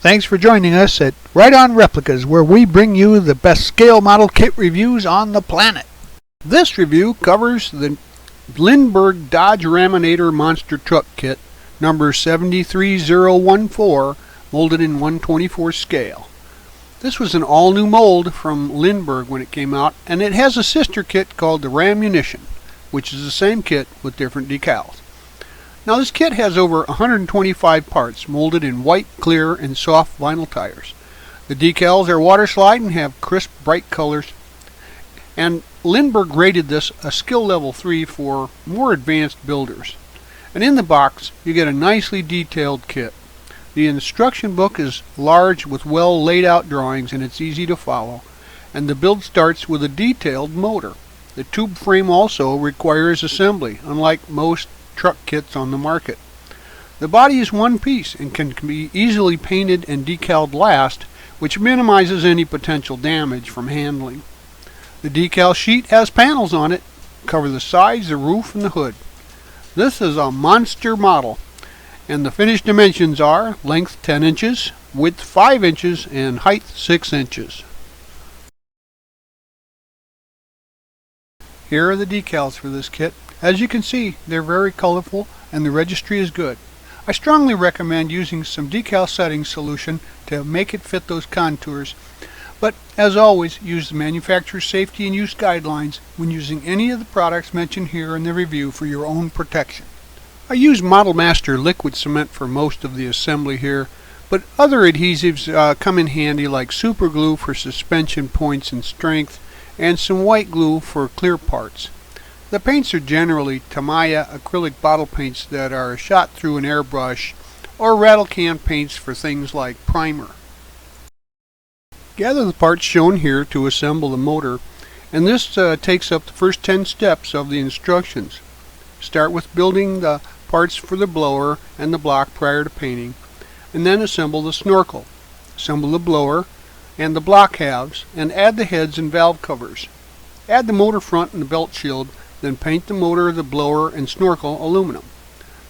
Thanks for joining us at Right On Replicas, where we bring you the best scale model kit reviews on the planet. This review covers the Lindberg Dodge Raminator Monster Truck Kit, number 73014, molded in 1/24 scale. This was an all-new mold from Lindberg when it came out, and it has a sister kit called the Ramunition, which is the same kit with different decals. Now this kit has over 125 parts molded in white, clear, and soft vinyl tires. The decals are water slide and have crisp, bright colors. And Lindberg rated this a skill level 3 for more advanced builders. And in the box you get a nicely detailed kit. The instruction book is large with well laid out drawings, and it's easy to follow. And the build starts with a detailed motor. The tube frame also requires assembly, unlike most truck kits on the market. The body is one piece and can be easily painted and decaled last, which minimizes any potential damage from handling. The decal sheet has panels on it, cover the sides, the roof, and the hood. This is a monster model, and the finished dimensions are length 10 inches, width 5 inches, and height 6 inches. Here are the decals for this kit. As you can see, they're very colorful and the registry is good. I strongly recommend using some decal setting solution to make it fit those contours. But as always, use the manufacturer's safety and use guidelines when using any of the products mentioned here in the review for your own protection. I use Model Master liquid cement for most of the assembly here, but other adhesives come in handy, like super glue for suspension points and strength, and some white glue for clear parts. The paints are generally Tamiya acrylic bottle paints that are shot through an airbrush, or rattle can paints for things like primer. Gather the parts shown here to assemble the motor, and this takes up the first 10 steps of the instructions. Start with building the parts for the blower and the block prior to painting, and then assemble the snorkel. Assemble the blower and the block halves, and add the heads and valve covers. Add the motor front and the belt shield, then paint the motor, the blower, and snorkel aluminum.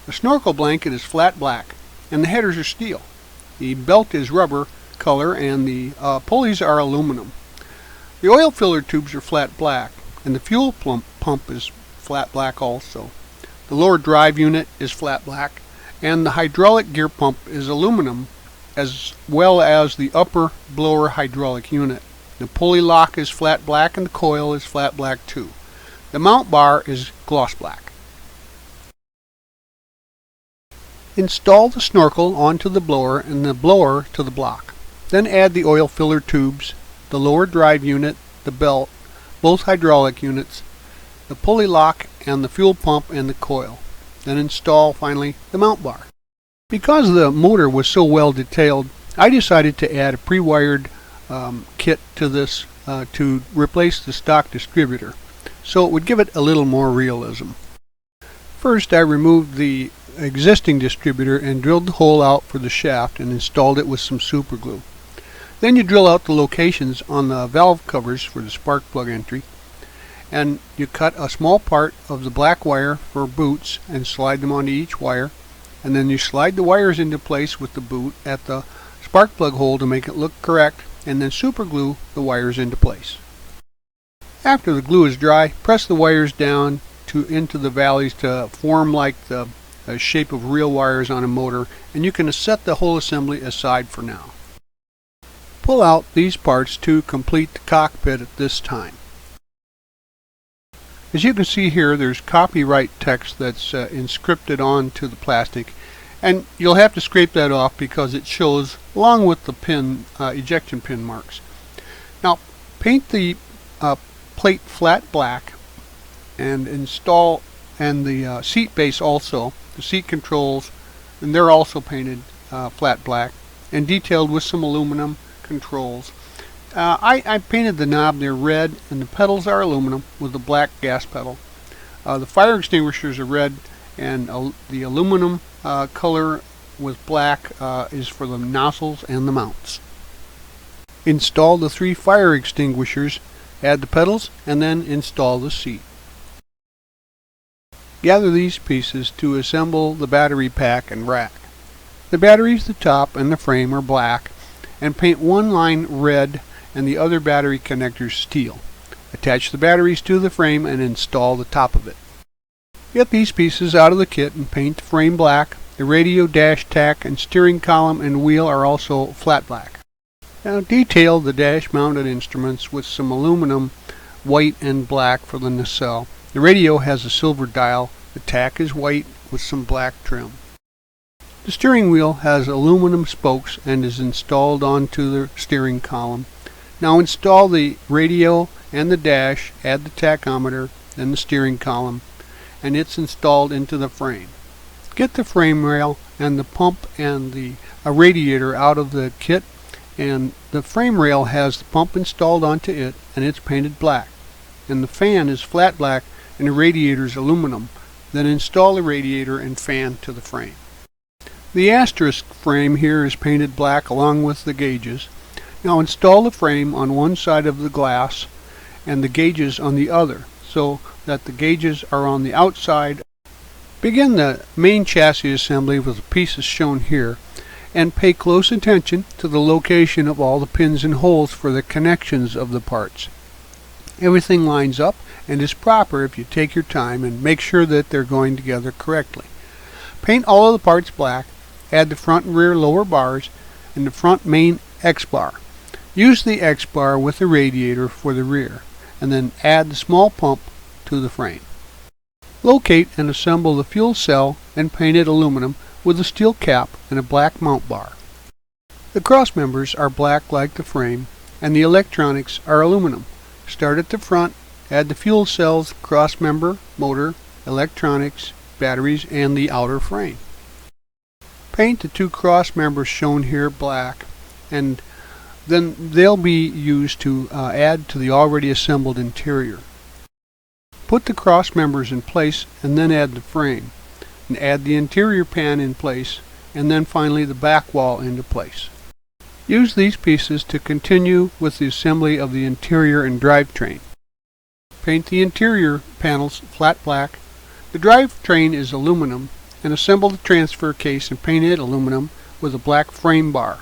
The snorkel blanket is flat black, and the headers are steel. The belt is rubber color, and the pulleys are aluminum. The oil filler tubes are flat black, and the fuel pump is flat black also. The lower drive unit is flat black, and the hydraulic gear pump is aluminum, as well as the upper blower hydraulic unit. The pulley lock is flat black, and the coil is flat black too. The mount bar is gloss black. Install the snorkel onto the blower and the blower to the block. Then add the oil filler tubes, the lower drive unit, the belt, both hydraulic units, the pulley lock, and the fuel pump and the coil. Then install finally the mount bar. Because the motor was so well detailed, I decided to add a pre-wired kit to this to replace the stock distributor, so it would give it a little more realism. First, I removed the existing distributor and drilled the hole out for the shaft and installed it with some super glue. Then you drill out the locations on the valve covers for the spark plug entry, and you cut a small part of the black wire for boots and slide them onto each wire, and then you slide the wires into place with the boot at the spark plug hole to make it look correct, and then super glue the wires into place. After the glue is dry, press the wires down into the valleys to form like the shape of real wires on a motor, and you can set the whole assembly aside for now. Pull out these parts to complete the cockpit at this time. As you can see here, there's copyright text that's inscripted onto the plastic, and you'll have to scrape that off because it shows along with the pin ejection pin marks. Now paint the plate flat black and install, and the seat base also, the seat controls, and they're also painted flat black and detailed with some aluminum controls. I painted the knob there red, and the pedals are aluminum with the black gas pedal. The fire extinguishers are red, and the aluminum color with black is for the nozzles and the mounts. Install the 3 fire extinguishers, add the pedals, and then install the seat. Gather these pieces to assemble the battery pack and rack. The batteries, the top, and the frame are black, and paint one line red and the other battery connectors steel. Attach the batteries to the frame and install the top of it. Get these pieces out of the kit and paint the frame black. The radio, dash, tack, and steering column and wheel are also flat black. Now detail the dash mounted instruments with some aluminum, white and black for the nacelle. The radio has a silver dial. The tack is white with some black trim. The steering wheel has aluminum spokes and is installed onto the steering column. Now install the radio and the dash, add the tachometer, then the steering column, and it's installed into the frame. Get the frame rail and the pump and the radiator out of the kit, and the frame rail has the pump installed onto it and it's painted black. And the fan is flat black and the radiator is aluminum. Then install the radiator and fan to the frame. The asterisk frame here is painted black along with the gauges. Now install the frame on one side of the glass and the gauges on the other, so that the gauges are on the outside. Begin the main chassis assembly with the pieces shown here, and pay close attention to the location of all the pins and holes for the connections of the parts. Everything lines up and is proper if you take your time and make sure that they're going together correctly. Paint all of the parts black, add the front and rear lower bars, and the front main X-bar. Use the X-bar with the radiator for the rear, and then add the small pump to the frame. Locate and assemble the fuel cell and paint it aluminum with a steel cap and a black mount bar. The cross members are black like the frame, and the electronics are aluminum. Start at the front, add the fuel cells, cross member, motor, electronics, batteries, and the outer frame. Paint the two cross members shown here black, and then they'll be used to add to the already assembled interior. Put the cross members in place and then add the frame, and add the interior pan in place, and then finally the back wall into place. Use these pieces to continue with the assembly of the interior and drivetrain. Paint the interior panels flat black. The drivetrain is aluminum, and assemble the transfer case and paint it aluminum with a black frame bar.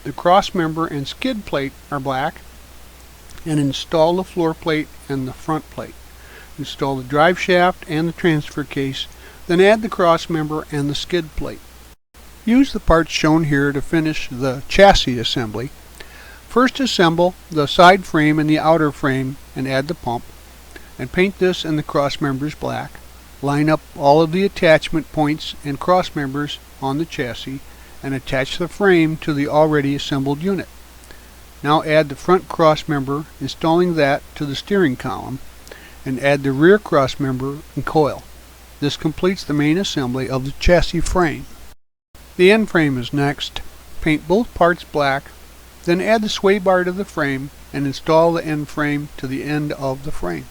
The cross member and skid plate are black, and install the floor plate and the front plate. Install the drive shaft and the transfer case, then add the cross member and the skid plate. Use the parts shown here to finish the chassis assembly. First assemble the side frame and the outer frame and add the pump, and paint this and the cross members black. Line up all of the attachment points and cross members on the chassis and attach the frame to the already assembled unit. Now add the front cross member, installing that to the steering column, and add the rear cross member and coil. This completes the main assembly of the chassis frame. The end frame is next. Paint both parts black, then add the sway bar to the frame and install the end frame to the end of the frame.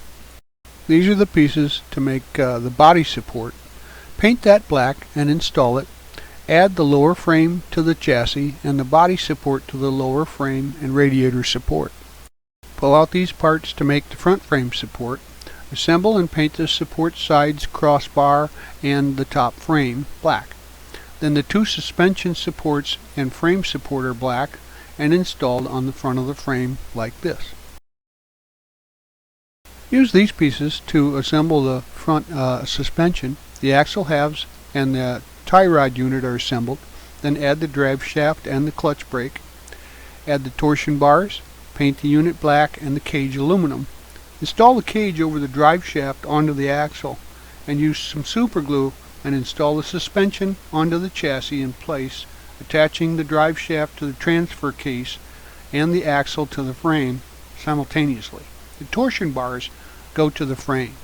These are the pieces to make the body support. Paint that black and install it. Add the lower frame to the chassis and the body support to the lower frame and radiator support. Pull out these parts to make the front frame support. Assemble and paint the support sides, crossbar, and the top frame black. Then the two suspension supports and frame support are black and installed on the front of the frame like this. Use these pieces to assemble the front suspension. The axle halves and the tie rod unit are assembled. Then add the drive shaft and the clutch brake. Add the torsion bars. Paint the unit black and the cage aluminum. Install the cage over the drive shaft onto the axle and use some super glue and install the suspension onto the chassis in place, attaching the drive shaft to the transfer case and the axle to the frame simultaneously. The torsion bars go to the frame.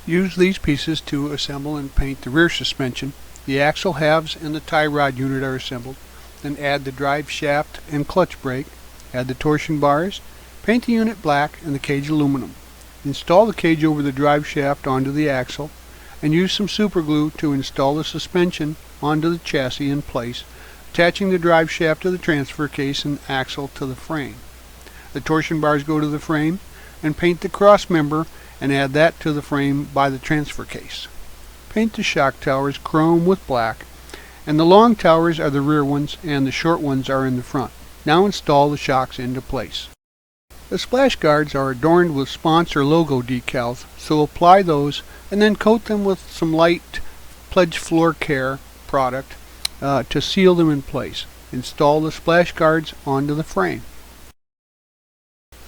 Use these pieces to assemble and paint the rear suspension. The axle halves and the tie rod unit are assembled. Then add the drive shaft and clutch brake. Add the torsion bars. Paint the unit black and the cage aluminum. Install the cage over the drive shaft onto the axle and use some super glue to install the suspension onto the chassis in place, attaching the drive shaft to the transfer case and axle to the frame. The torsion bars go to the frame, and paint the cross member and add that to the frame by the transfer case. paint the shock towers chrome with black, and the long towers are the rear ones and the short ones are in the front. Now install the shocks into place. The splash guards are adorned with sponsor logo decals, so apply those and then coat them with some light Pledge Floor Care product to seal them in place. Install the splash guards onto the frame.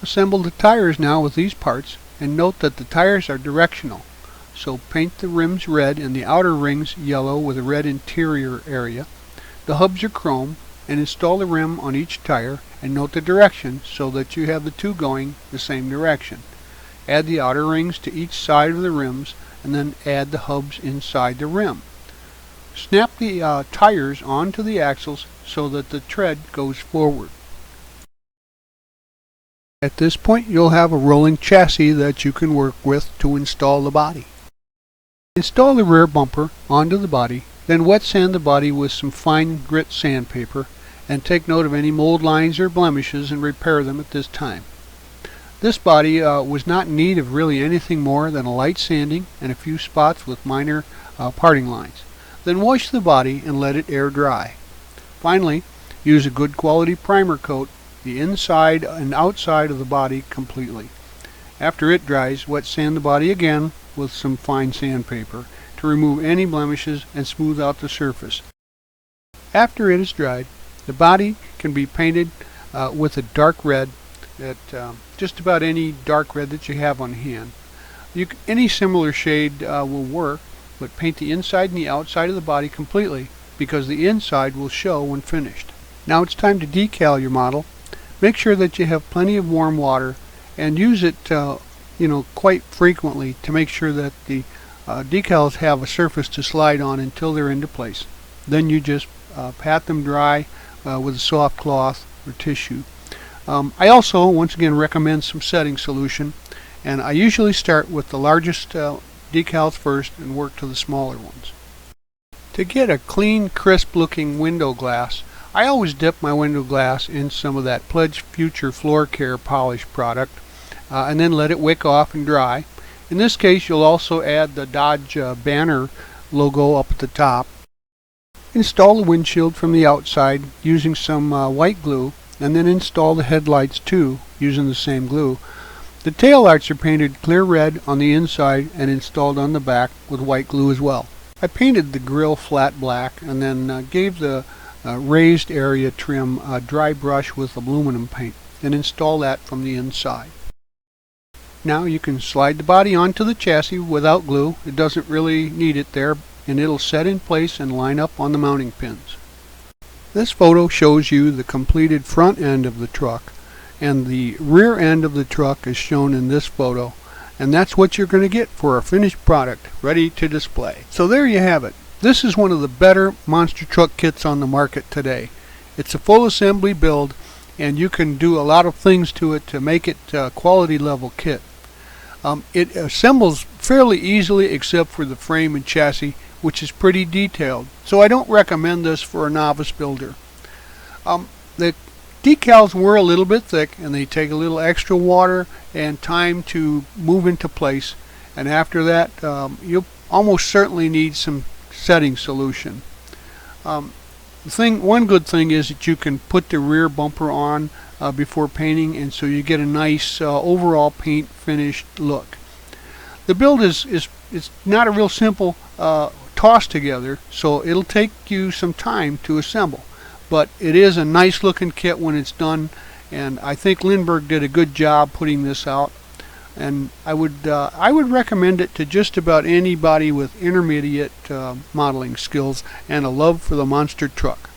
Assemble the tires now with these parts, and note that the tires are directional, so paint the rims red and the outer rings yellow with a red interior area. The hubs are chrome, and install the rim on each tire and note the direction so that you have the two going the same direction. Add the outer rings to each side of the rims and then add the hubs inside the rim. Snap the tires onto the axles so that the tread goes forward. At this point you'll have a rolling chassis that you can work with to install the body. Install the rear bumper onto the body, then wet sand the body with some fine grit sandpaper and take note of any mold lines or blemishes and repair them at this time. This body was not in need of really anything more than a light sanding and a few spots with minor parting lines. Then wash the body and let it air dry. Finally, use a good quality primer coat the inside and outside of the body completely. After it dries, wet sand the body again with some fine sandpaper to remove any blemishes and smooth out the surface. After it is dried, the body can be painted with a dark red, just about any dark red that you have on hand. Any similar shade will work, but paint the inside and the outside of the body completely because the inside will show when finished. Now it's time to decal your model. Make sure that you have plenty of warm water and use it quite frequently to make sure that the decals have a surface to slide on until they're into place. Then you just pat them dry with a soft cloth or tissue. I also once again recommend some setting solution, and I usually start with the largest decals first and work to the smaller ones. To get a clean, crisp looking window glass, I always dip my window glass in some of that Pledge Future Floor Care polish product and then let it wick off and dry. In this case you'll also add the Dodge banner logo up at the top. Install the windshield from the outside using some white glue, and then install the headlights too using the same glue. The tail lights are painted clear red on the inside and installed on the back with white glue as well. I painted the grille flat black and then gave the raised area trim a dry brush with aluminum paint, and install that from the inside. Now you can slide the body onto the chassis without glue. It doesn't really need it there, and it'll set in place and line up on the mounting pins. This photo shows you the completed front end of the truck, and the rear end of the truck is shown in this photo, and that's what you're going to get for a finished product ready to display. So there you have it. This is one of the better monster truck kits on the market today. It's a full assembly build, and you can do a lot of things to it to make it a quality level kit. It assembles fairly easily except for the frame and chassis, which is pretty detailed, so I don't recommend this for a novice builder. The decals were a little bit thick, and they take a little extra water and time to move into place, and after that you'll almost certainly need some setting solution. One good thing is that you can put the rear bumper on before painting, and so you get a nice overall paint finished look. The build is not a real simple toss together, so it'll take you some time to assemble, but it is a nice looking kit when it's done, and I think Lindberg did a good job putting this out, and I would recommend it to just about anybody with intermediate modeling skills and a love for the monster truck.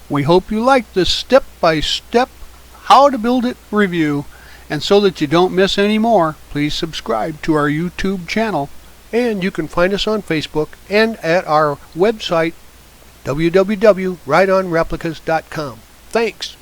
We hope you liked this step-by-step how to build it review, and so that you don't miss any more, please subscribe to our YouTube channel, and you can find us on Facebook and at our website www.rideonreplicas.com. Thanks.